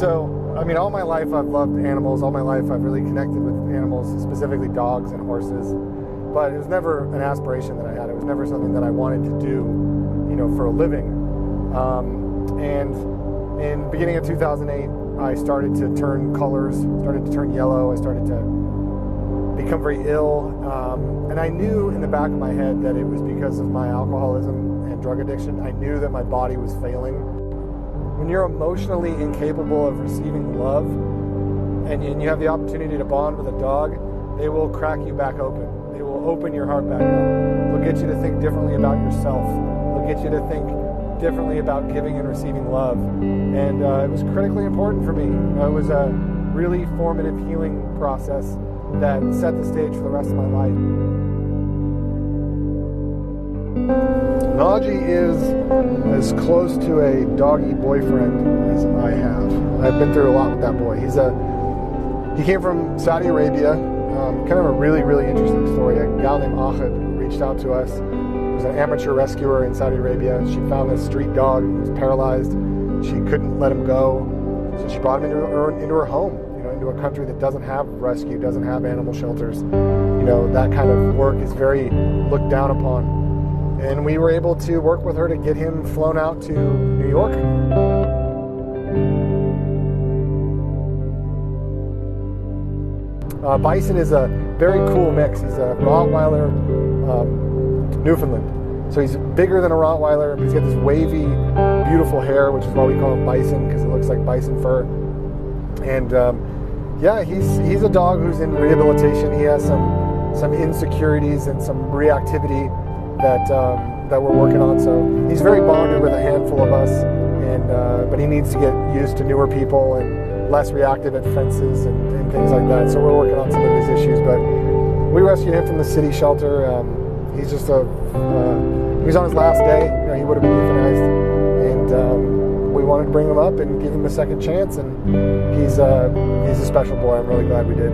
So, I mean, all my life I've loved animals. All my life I've really connected with animals, specifically dogs and horses. But it was never an aspiration that I had. It was never something that I wanted to do, for a living. And in the beginning of 2008, I started to turn colors, started to turn yellow. I started to become very ill. And I knew in the back of my head that it was because of my alcoholism and drug addiction. I knew that my body was failing. When you're emotionally incapable of receiving love and you have the opportunity to bond with a dog, they will crack you back open. They will open your heart back up. They'll get you to think differently about yourself. They'll get you to think differently about giving and receiving love. And it was critically important for me. It was a really formative healing process that set the stage for the rest of my life. Najee is as close to a doggy boyfriend as I have. I've been through a lot with that boy. He came from Saudi Arabia. Kind of a really, really interesting story. A gal named Ahad reached out to us. She was an amateur rescuer in Saudi Arabia. She found this street dog who was paralyzed. She couldn't let him go, so she brought him into her home. Into a country that doesn't have rescue, doesn't have animal shelters. That kind of work is very looked down upon. And we were able to work with her to get him flown out to New York. Bison is a very cool mix. He's a Rottweiler Newfoundland. So he's bigger than a Rottweiler, but he's got this wavy, beautiful hair, which is why we call him Bison, because it looks like bison fur. And he's a dog who's in rehabilitation. He has some insecurities and some reactivity that we're working on. So he's very bonded with a handful of us, and but he needs to get used to newer people and less reactive at fences and things like that. So we're working on some of these issues. But we rescued him from the city shelter. He's just he was on his last day. He would have been euthanized, and we wanted to bring him up and give him a second chance. And he's a special boy. I'm really glad we did.